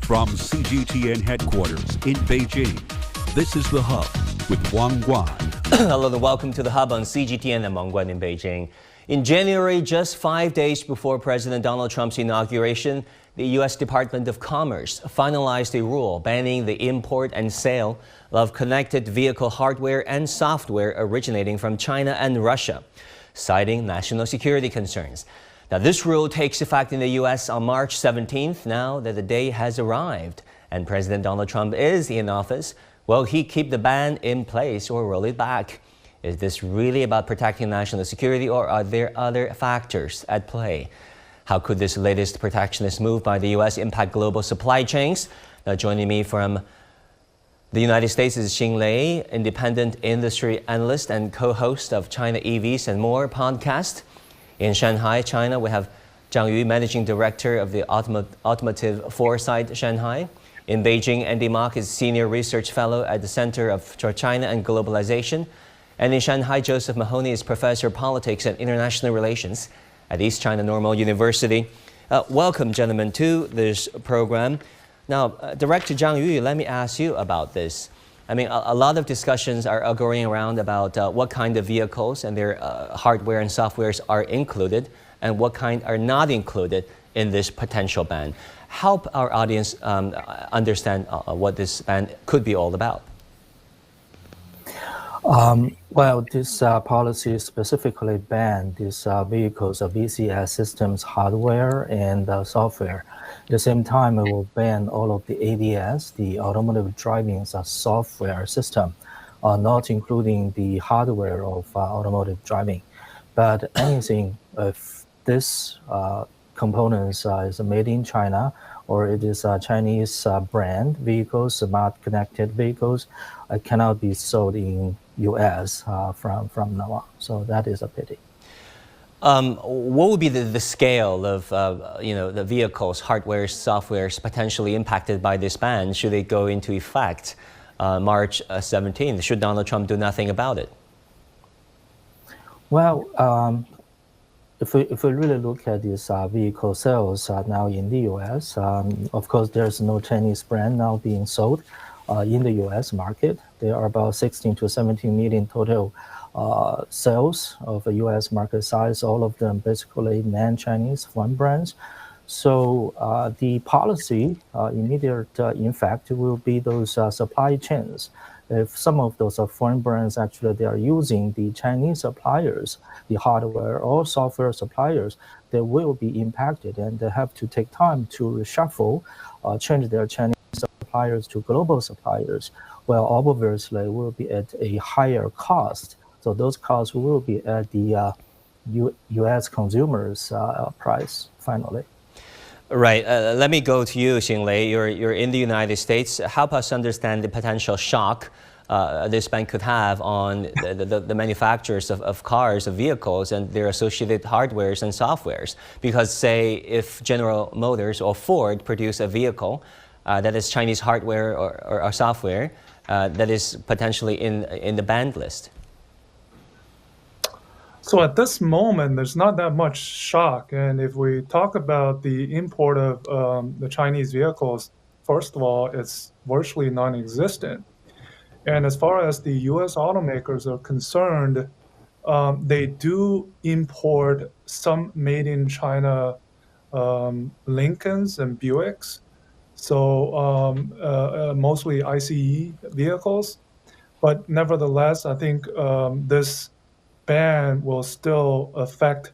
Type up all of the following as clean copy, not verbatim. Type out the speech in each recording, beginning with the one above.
From CGTN headquarters in Beijing, this is The Hub with Wang Guan. Hello and welcome to The Hub on CGTN. I'm Wang Guan in Beijing. In January, just 5 days before President Donald Trump's inauguration, the U.S. Department of Commerce finalized a rule banning the import and sale of connected vehicle hardware and software originating from China and Russia, citing national security concerns. Now, this rule takes effect in the U.S. on March 17th, now that the day has arrived and President Donald Trump is in office. Will he keep the ban in place or roll it back? Is this really about protecting national security, or are there other factors at play? How could this latest protectionist move by the U.S. impact global supply chains? Now, joining me from the United States is Xing Lei, independent industry analyst and co-host of China EVs and More podcast. In Shanghai, China, we have Zhang Yu, managing director of the Automotive Foresight Shanghai. In Beijing, Andy Mok is senior research fellow at the Center for China and Globalization. And in Shanghai, Josef Mahoney is professor of politics and international relations at East China Normal University. Welcome, gentlemen, to this program. Now, Director Zhang Yu, let me ask you about this. I mean, a lot of discussions are going around about what kind of vehicles and their hardware and softwares are included and what kind are not included in this potential ban. Help our audience understand what this ban could be all about. Well, this policy specifically banned these vehicles of VCS systems hardware and software. At the same time, it will ban all of the ADS, the automotive driving software system, not including the hardware of automotive driving. But anything, if this components is made in China, or it is a Chinese brand vehicles, smart connected vehicles, cannot be sold in U.S. from now on. So that is a pity. What would be the scale of the vehicles, hardware, softwares potentially impacted by this ban? Should it go into effect March 17th? Should Donald Trump do nothing about it? Well, if we really look at these vehicle sales now in the U.S., of course, there's no Chinese brand now being sold in the U.S. market. There are about 16 to 17 million total sales of the U.S. market size, all of them basically non-Chinese foreign brands. So the policy immediate impact will be those supply chains. If some of those foreign brands actually they are using the Chinese suppliers, the hardware or software suppliers, they will be impacted and they have to take time to reshuffle, change their Chinese suppliers to global suppliers. Well, obviously will be at a higher cost. So those costs will be at the U.S. consumers' price finally. Right. Let me go to you, Xing Lei. You're in the United States. Help us understand the potential shock this ban could have on the manufacturers of cars, of vehicles, and their associated hardwares and softwares. Because, say, if General Motors or Ford produce a vehicle that is Chinese hardware or software that is potentially in the banned list. So at this moment, there's not that much shock. And if we talk about the import of the Chinese vehicles, first of all, it's virtually non-existent. And as far as the U.S. automakers are concerned, they do import some made in China Lincolns and Buicks, so mostly ICE vehicles. But nevertheless, I think this ban will still affect,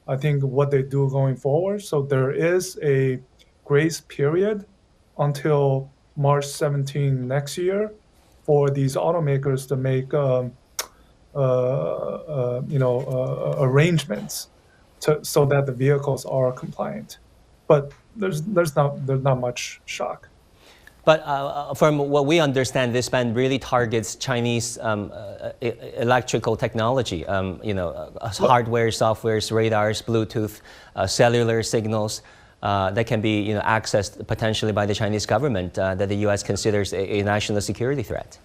I think, what they do going forward. So there is a grace period until March 17 next year for these automakers to make arrangements so that the vehicles are compliant. But there's not much shock. But from what we understand, this ban really targets Chinese electrical technology, hardware, softwares, radars, Bluetooth, cellular signals that can be accessed potentially by the Chinese government that the U.S. considers a national security threat.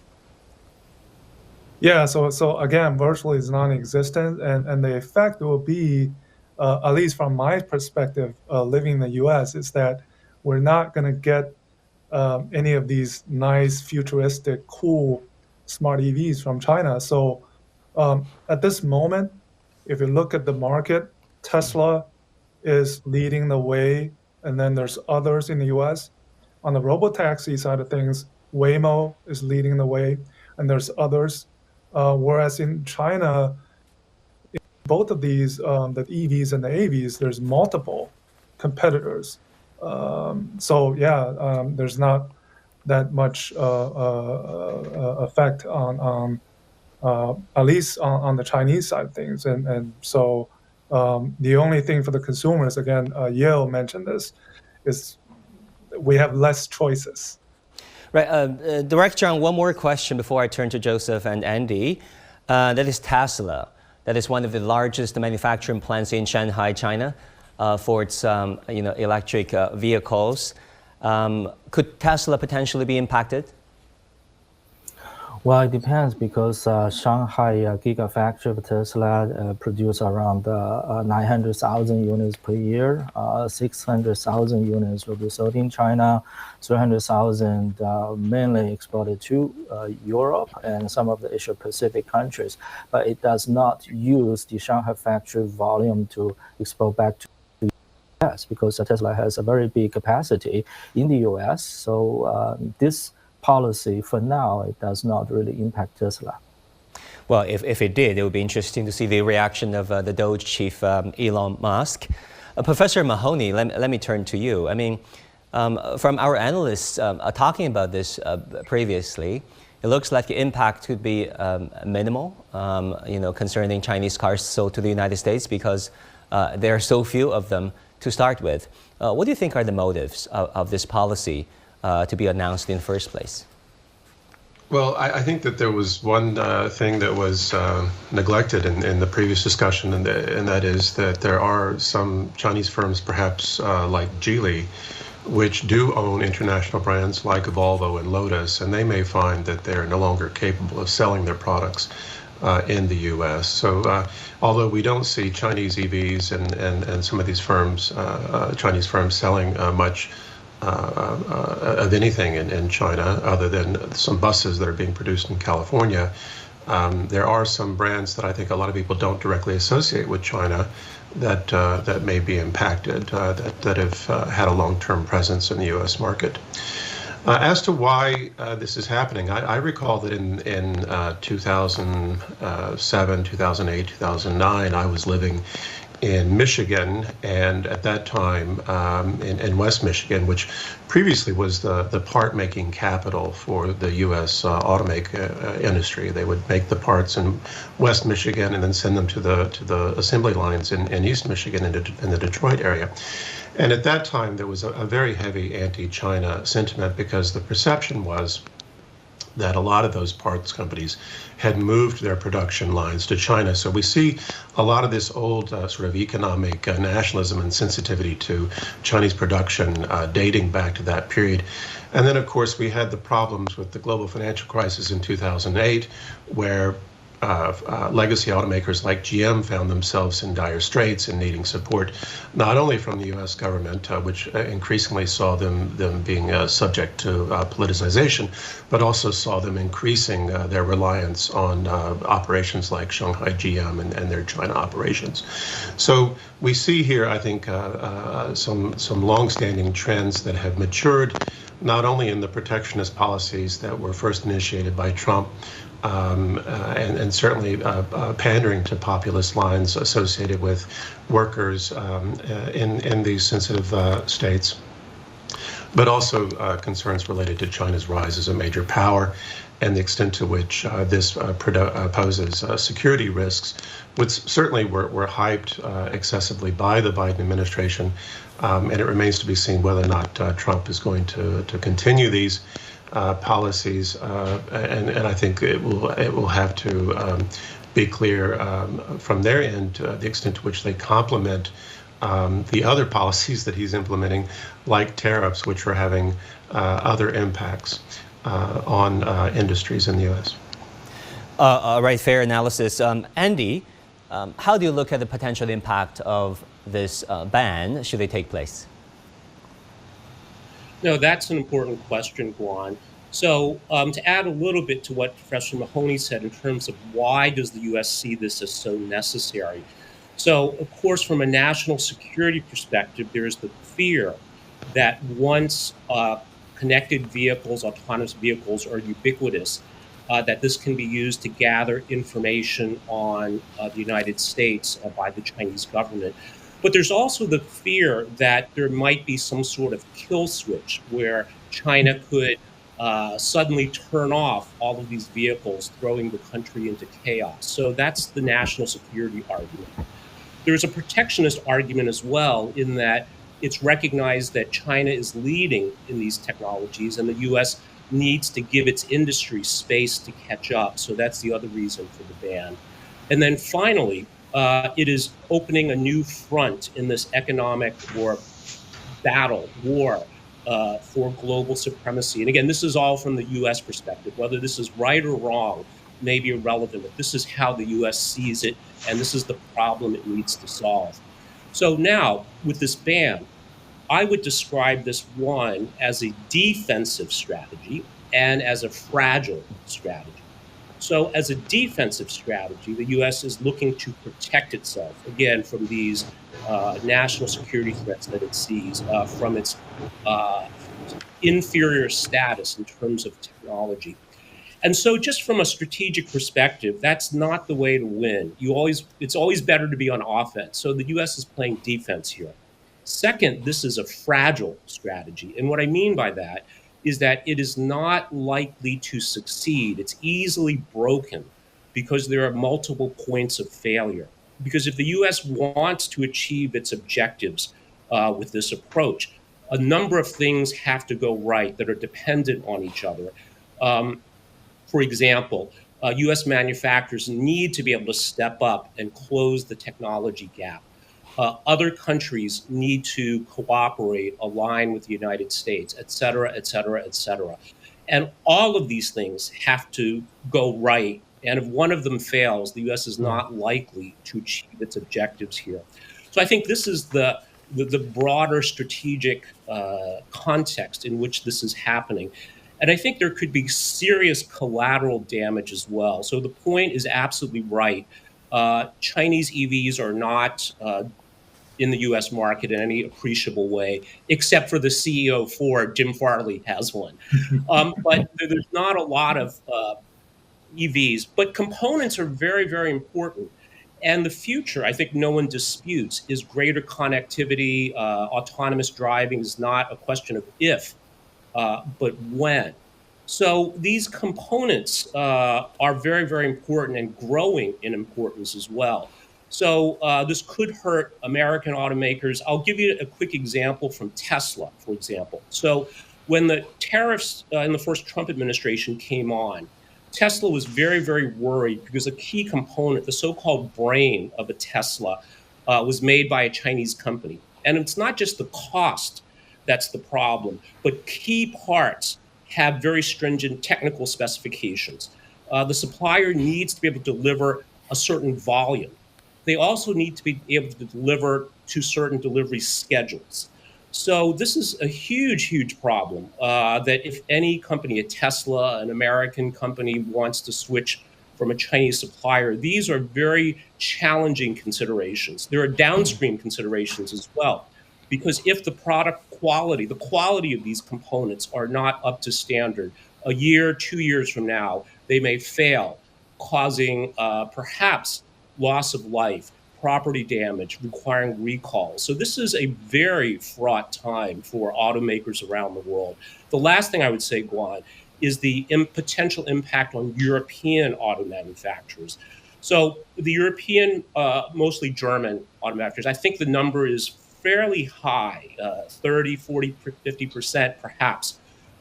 Yeah, so again, virtually is non-existent, and the effect will be, at least from my perspective, living in the U.S., is that we're not going to get any of these nice, futuristic, cool, smart EVs from China. So at this moment, if you look at the market, Tesla is leading the way, and then there's others in the US. On the robotaxi side of things, Waymo is leading the way, and there's others. Whereas in China, both of these, the EVs and the AVs, there's multiple competitors. There's not that much effect on at least on the Chinese side of things. And so the only thing for the consumers, again, Yale mentioned this, is we have less choices. Right. Director Zhang, one more question before I turn to Joseph and Andy. That is Tesla. That is one of the largest manufacturing plants in Shanghai, China, for its electric vehicles. Could Tesla potentially be impacted? Well, it depends because Shanghai Gigafactory of Tesla produce around 900,000 units per year. 600,000 units will be sold in China, 300,000 mainly exported to Europe and some of the Asia-Pacific countries. But it does not use the Shanghai factory volume to export back to the US because Tesla has a very big capacity in the US. So this policy, for now, it does not really impact Tesla. Well, if it did, it would be interesting to see the reaction of the Doge chief, Elon Musk. Professor Mahoney, let me turn to you. I mean, from our analysts talking about this previously, it looks like the impact could be minimal, concerning Chinese cars sold to the United States because there are so few of them to start with. What do you think are the motives of this policy to be announced in the first place? Well, I think that there was one thing that was neglected in the previous discussion, and that is that there are some Chinese firms, perhaps like Geely, which do own international brands like Volvo and Lotus, and they may find that they're no longer capable of selling their products in the U.S. So although we don't see Chinese EVs and some of these firms, Chinese firms selling much of anything in China other than some buses that are being produced in California, there are some brands that I think a lot of people don't directly associate with China that may be impacted, that have had a long-term presence in the U.S. market. As to why this is happening, I recall that in 2007, 2008, 2009, I was living in Michigan, and at that time in West Michigan, which previously was the part-making capital for the U.S. automaker industry. They would make the parts in West Michigan and then send them to the assembly lines in East Michigan in the Detroit area. And at that time, there was a very heavy anti-China sentiment because the perception was that a lot of those parts companies had moved their production lines to China. So we see a lot of this old sort of economic nationalism and sensitivity to Chinese production dating back to that period. And then, of course, we had the problems with the global financial crisis in 2008, where legacy automakers like GM found themselves in dire straits and needing support, not only from the U.S. government, which increasingly saw them being subject to politicization, but also saw them increasing their reliance on operations like Shanghai GM and their China operations. So we see here, I think, some long-standing trends that have matured, not only in the protectionist policies that were first initiated by Trump, and certainly pandering to populist lines associated with workers in these sensitive states, but also concerns related to China's rise as a major power and the extent to which this poses security risks, which certainly were hyped excessively by the Biden administration, and it remains to be seen whether or not Trump is going to continue these policies, and I think it will have to be clear from their end the extent to which they complement the other policies that he's implementing, like tariffs, which are having other impacts on industries in the U.S. All right, fair analysis. Andy, how do you look at the potential impact of this ban should it take place? No, that's an important question, Guan. So to add a little bit to what Professor Mahoney said in terms of why does the U.S. see this as so necessary? So, of course, from a national security perspective, there's the fear that once connected vehicles, autonomous vehicles are ubiquitous, that this can be used to gather information on the United States by the Chinese government. But there's also the fear that there might be some sort of kill switch where China could suddenly turn off all of these vehicles, throwing the country into chaos. So that's the national security argument. There's a protectionist argument as well, in that it's recognized that China is leading in these technologies and the US needs to give its industry space to catch up. So that's the other reason for the ban. And then finally, it is opening a new front in this economic or war for global supremacy. And again, this is all from the US perspective. Whether this is right or wrong may be irrelevant, but this is how the US sees it, and this is the problem it needs to solve. So now, with this ban, I would describe this one as a defensive strategy and as a fragile strategy. So, as a defensive strategy, the US is looking to protect itself, again, from these national security threats that it sees, from its uh, inferior status in terms of technology. And so, just from a strategic perspective, that's not the way to win. It's always better to be on offense. So the U.S. is playing defense here. Second, this is a fragile strategy, and what I mean by that is that it is not likely to succeed. It's easily broken because there are multiple points of failure. Because if the U.S. wants to achieve its objectives with this approach, a number of things have to go right that are dependent on each other. Um, for example, US manufacturers need to be able to step up and close the technology gap. Other countries need to cooperate, align with the United States, et cetera, et cetera, et cetera. And all of these things have to go right. And if one of them fails, the US is not likely to achieve its objectives here. So I think this is the broader strategic context in which this is happening. And I think there could be serious collateral damage as well. So the point is absolutely right. Chinese EVs are not in the US market in any appreciable way, except for the CEO of Ford, Jim Farley, has one. But there's not a lot of EVs, but components are very, very important. And the future, I think no one disputes, is greater connectivity. Autonomous driving is not a question of if, but when. So these components are very, very important and growing in importance as well. So this could hurt American automakers. I'll give you a quick example from Tesla, for example. So when the tariffs in the first Trump administration came on, Tesla was very, very worried because a key component, the so-called brain of a Tesla, was made by a Chinese company. And it's not just the cost that's the problem, but key parts have very stringent technical specifications. The supplier needs to be able to deliver a certain volume. They also need to be able to deliver to certain delivery schedules. So this is a huge, huge problem that if any company, a Tesla, an American company, wants to switch from a Chinese supplier, these are very challenging considerations. There are downstream considerations as well, because if the product quality, the quality of these components are not up to standard, a year, 2 years from now, they may fail, causing perhaps loss of life, property damage, requiring recalls. So this is a very fraught time for automakers around the world. The last thing I would say, Guan, is the potential impact on European auto manufacturers. So the European, mostly German auto manufacturers, I think the number is fairly high, 30, 40, 50% perhaps,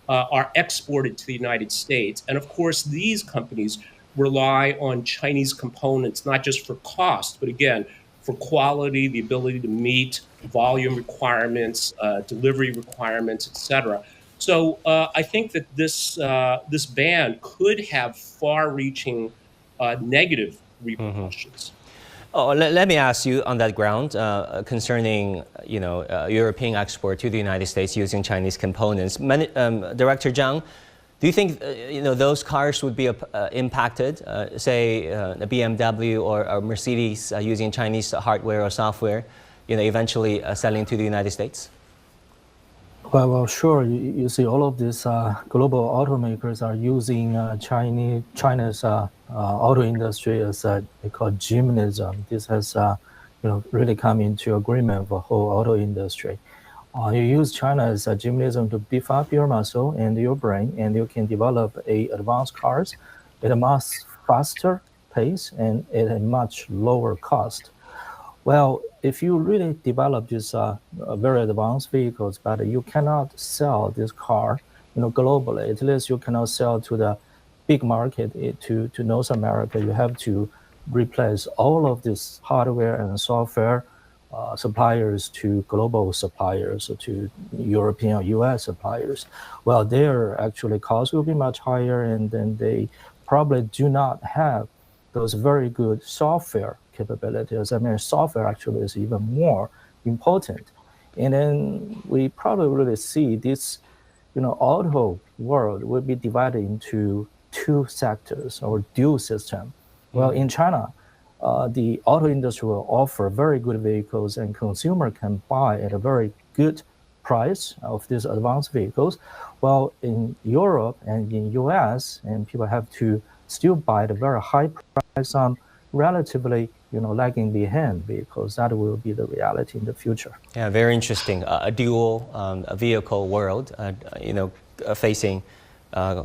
are exported to the United States. And of course, these companies rely on Chinese components, not just for cost, but again, for quality, the ability to meet volume requirements, delivery requirements, et cetera. So I think that this ban could have far-reaching negative repercussions. Oh, let me ask you on that ground concerning, European export to the United States using Chinese components. Director Zhang, do you think, those cars would be impacted, say, the BMW or Mercedes using Chinese hardware or software, eventually selling to the United States? Well, sure. You see, all of these global automakers are using China's auto industry as they call gymnasium. This has, really come into agreement for the whole auto industry. You use China as a gymnasium to beef up your muscle and your brain, and you can develop advanced cars at a much faster pace and at a much lower cost. Well, if you really develop these very advanced vehicles, but you cannot sell this car, globally, at least you cannot sell to the big market, to North America, you have to replace all of this hardware and software suppliers to global suppliers, to European or US suppliers. Well, their actually costs will be much higher, and then they probably do not have those very good software capabilities. I mean, software actually is even more important. And then we probably really see this, auto world will be divided into two sectors or dual system. Well, in China, the auto industry will offer very good vehicles, and consumer can buy at a very good price of these advanced vehicles. Well, in Europe and in US, and people have to still buy the very high price on relatively, lagging behind vehicles. That will be the reality in the future. Yeah, very interesting. A dual vehicle world, facing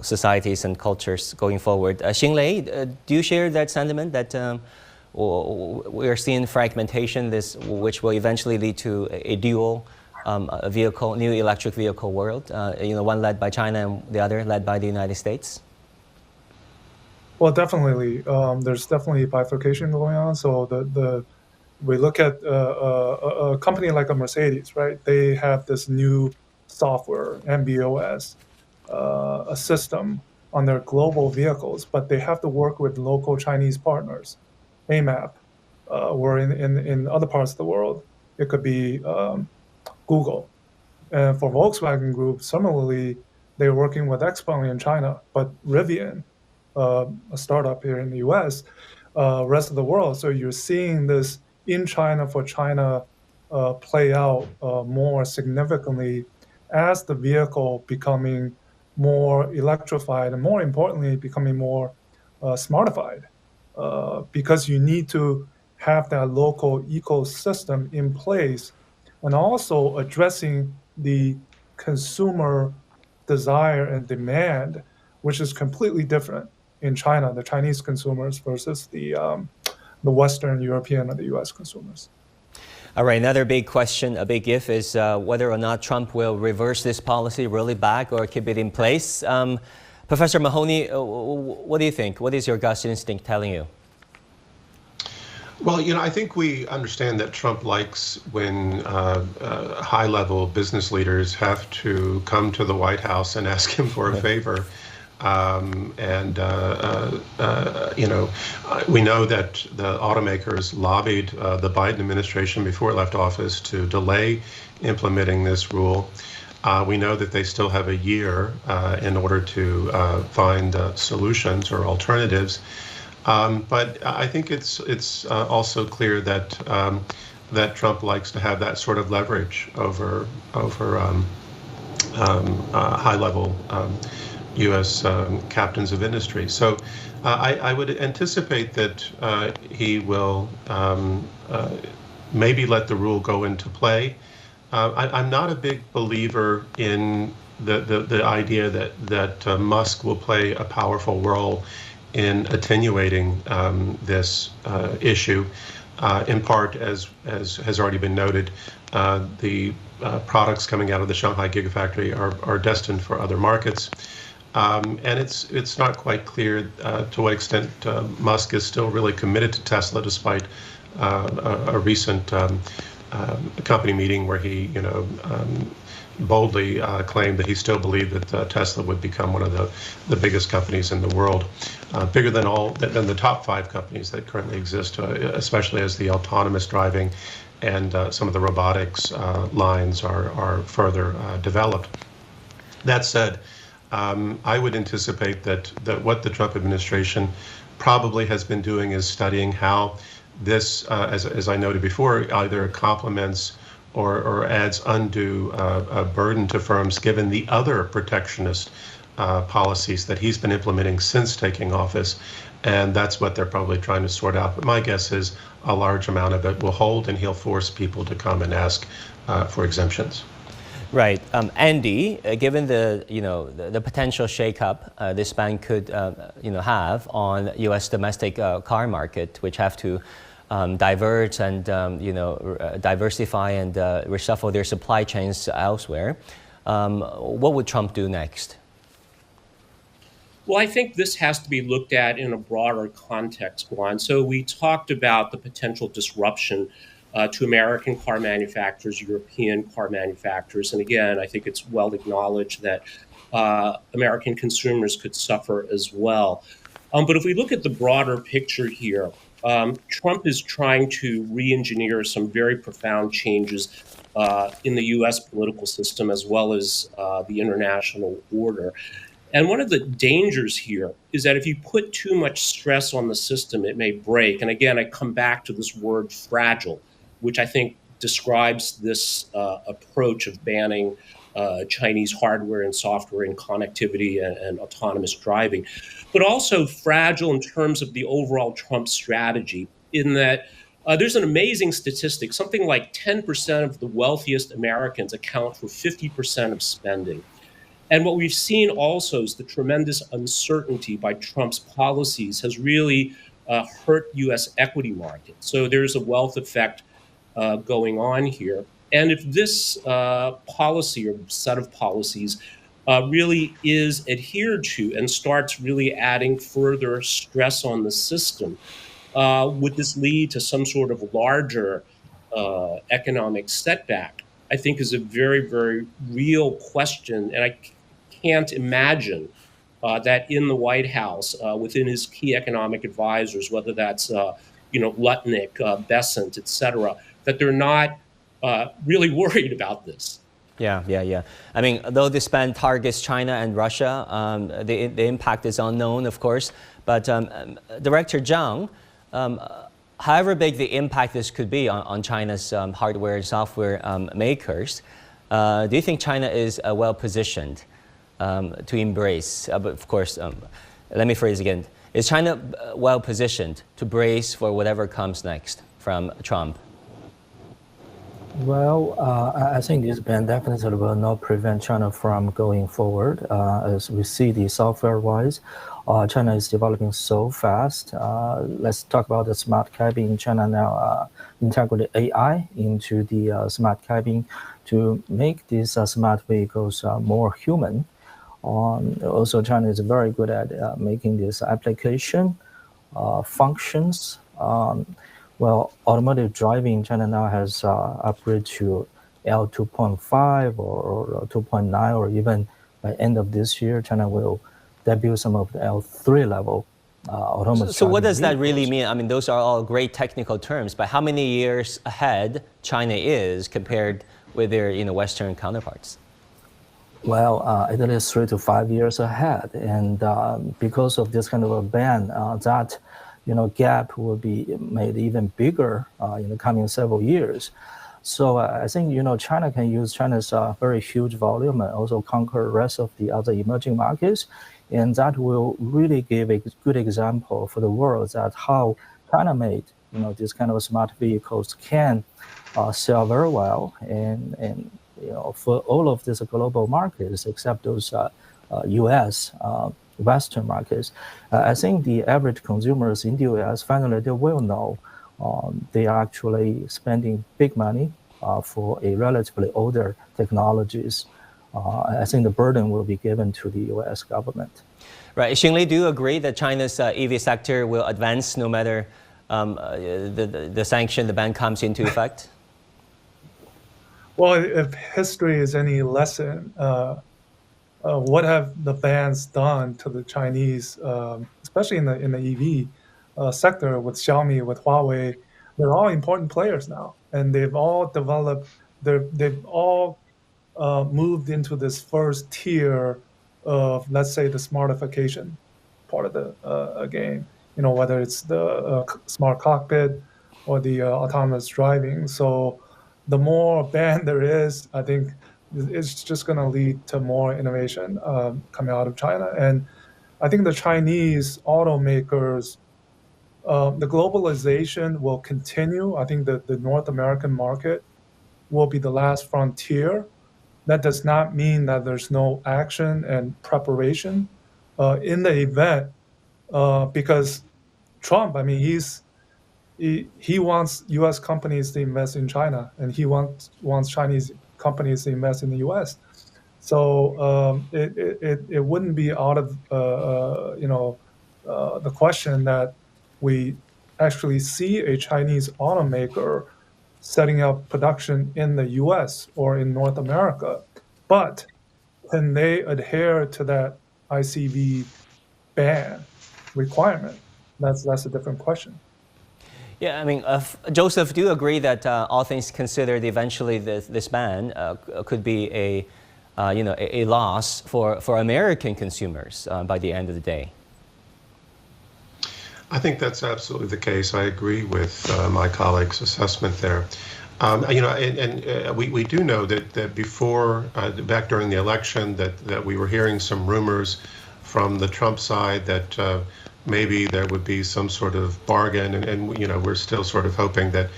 societies and cultures going forward. Xing Lei, do you share that sentiment that we are seeing fragmentation, which will eventually lead to a dual vehicle, new electric vehicle world? One led by China and the other led by the United States. Well, definitely. There's definitely bifurcation going on. So we look at a company like a Mercedes, right? They have this new software, MB.OS, a system on their global vehicles, but they have to work with local Chinese partners, AMAP, or in other parts of the world, it could be Google. And for Volkswagen Group, similarly, they're working with XPeng in China, but Rivian, a startup here in the US, rest of the world. So you're seeing this in China for China play out more significantly as the vehicle becoming more electrified and, more importantly, becoming more smartified, because you need to have that local ecosystem in place, and also addressing the consumer desire and demand, which is completely different in China, the Chinese consumers versus the Western European or the US consumers. All right, another big question, a big if, is whether or not Trump will reverse this policy, roll it back, or keep it in place. Professor Mahoney, what do you think? What is your gut instinct telling you? Well, I think we understand that Trump likes when high-level business leaders have to come to the White House and ask him for a favor. We know that the automakers lobbied the Biden administration before it left office to delay implementing this rule. We know that they still have a year in order to find solutions or alternatives. But I think it's also clear that that Trump likes to have that sort of leverage over high-level U.S. captains of industry. So I would anticipate that he will maybe let the rule go into play. I'm not a big believer in the idea that Musk will play a powerful role in attenuating this issue. In part, as has already been noted, the products coming out of the Shanghai Gigafactory are destined for other markets. And it's not quite clear to what extent Musk is still really committed to Tesla, despite a recent company meeting where he, boldly claimed that he still believed that Tesla would become one of the biggest companies in the world, bigger than the top 5 companies that currently exist, especially as the autonomous driving and some of the robotics lines are further developed. That said, I would anticipate that what the Trump administration probably has been doing is studying how this, as I noted before, either complements or adds undue burden to firms given the other protectionist policies that he's been implementing since taking office. And that's what they're probably trying to sort out. But my guess is a large amount of it will hold, and he'll force people to come and ask for exemptions. Right, Andy. Given the potential shakeup this ban could have on U.S. domestic car market, which have to divert and diversify and reshuffle their supply chains elsewhere, what would Trump do next? Well, I think this has to be looked at in a broader context, Juan. So we talked about the potential disruption to American car manufacturers, European car manufacturers. And again, I think it's well acknowledged that American consumers could suffer as well. But if we look at the broader picture here, Trump is trying to re-engineer some very profound changes in the U.S. political system as well as the international order. And one of the dangers here is that if you put too much stress on the system, it may break. And again, I come back to this word fragile, which I think describes this approach of banning Chinese hardware and software and connectivity and autonomous driving, but also fragile in terms of the overall Trump strategy, in that there's an amazing statistic. Something like 10% of the wealthiest Americans account for 50% of spending. And what we've seen also is the tremendous uncertainty by Trump's policies has really hurt U.S. equity markets. So there's a wealth effect going on here. And if this policy or set of policies really is adhered to and starts really adding further stress on the system, would this lead to some sort of larger economic setback? I think is a very, very real question. And I can't imagine that in the White House, within his key economic advisors, whether that's Lutnick, Bessent, et cetera, that they're not really worried about this. Yeah. I mean, though this ban targets China and Russia, the impact is unknown, of course. But Director Zhang, however big the impact this could be on China's hardware and software makers, do you think China is well positioned to embrace? But of course, let me phrase again. Is China well positioned to brace for whatever comes next from Trump? Well, I think this ban definitely will not prevent China from going forward. As we see the software-wise, China is developing so fast. Let's talk about the smart cabin in China now. Integrate AI into the smart cabin to make these smart vehicles more human. Also, China is very good at making this application functions. Well, automotive driving in China now has upgraded to L2.5 or 2.9, or even by end of this year, China will debut some of the L3 level autonomous. So what does that really mean? I mean, those are all great technical terms, but how many years ahead China is compared with their Western counterparts? Well, it is 3 to 5 years ahead, and because of this kind of a ban, that gap will be made even bigger in the coming several years. So I think China can use China's very huge volume and also conquer the rest of the other emerging markets, and that will really give a good example for the world that how China-made these kind of smart vehicles can sell very well, and for all of these global markets except those U.S. Western markets, I think the average consumers in the U.S. finally they will know they are actually spending big money for a relatively older technologies. I think the burden will be given to the U.S. government. Right. Xing Lei, do you agree that China's EV sector will advance no matter the ban comes into effect? Well, if history is any lesson, what have the bans done to the Chinese, especially in the EV sector with Xiaomi, with Huawei? They're all important players now, and they've all developed. They've all moved into this first tier of, let's say, the smartification part of the game. Whether it's the smart cockpit or the autonomous driving. So the more ban there is, I think it's just going to lead to more innovation coming out of China. And I think the Chinese automakers, the globalization will continue. I think that the North American market will be the last frontier. That does not mean that there's no action and preparation in the event, because Trump, I mean, he wants U.S. companies to invest in China, and he wants Chinese companies to invest in the U.S. So it wouldn't be out of the question that we actually see a Chinese automaker setting up production in the U.S. or in North America, but can they adhere to that ICV ban requirement? That's a different question. Yeah, I mean, Joseph, do you agree that all things considered, eventually this ban could be a loss for American consumers by the end of the day? I think that's absolutely the case. I agree with my colleague's assessment there. We do know that before, back during the election, that we were hearing some rumors from the Trump side that maybe there would be some sort of bargain, and we're still sort of hoping that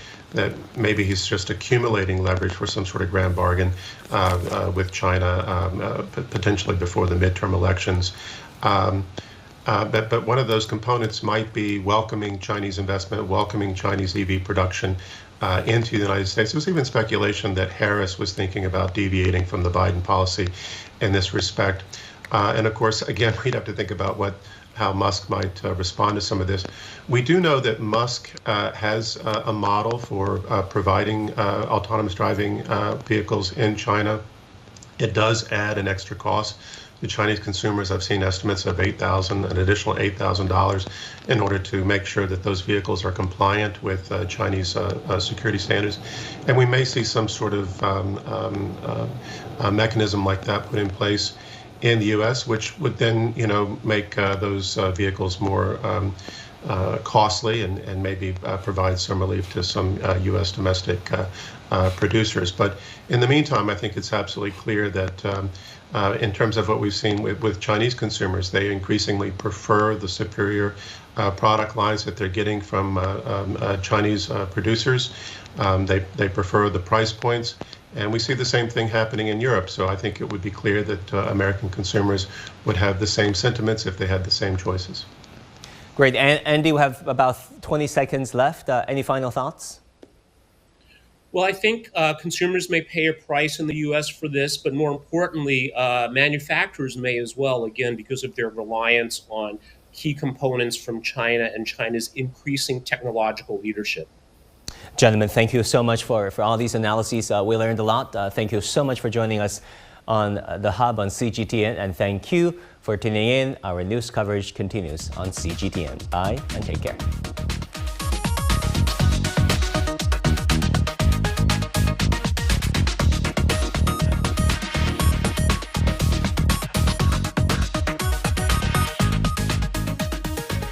maybe he's just accumulating leverage for some sort of grand bargain with China, potentially before the midterm elections. But one of those components might be welcoming Chinese investment, welcoming Chinese EV production into the United States. There was even speculation that Harris was thinking about deviating from the Biden policy in this respect. And of course, again, we'd have to think about how Musk might respond to some of this. We do know that Musk has a model for providing autonomous driving vehicles in China. It does add an extra cost to Chinese consumers. I've seen estimates of an additional $8,000 in order to make sure that those vehicles are compliant with Chinese security standards. And we may see some sort of mechanism like that put in place in the U.S., which would then, make those vehicles more costly and maybe provide some relief to some U.S. domestic producers. But in the meantime, I think it's absolutely clear that in terms of what we've seen with Chinese consumers, they increasingly prefer the superior product lines that they're getting from Chinese producers. They prefer the price points. And we see the same thing happening in Europe. So I think it would be clear that American consumers would have the same sentiments if they had the same choices. Great. Andy, we have about 20 seconds left. Any final thoughts? Well, I think consumers may pay a price in the U.S. for this, but more importantly, manufacturers may as well, again, because of their reliance on key components from China and China's increasing technological leadership. Gentlemen, thank you so much for all these analyses. We learned a lot. Thank you so much for joining us on The Hub on CGTN, and thank you for tuning in. Our news coverage continues on CGTN. Bye and take care.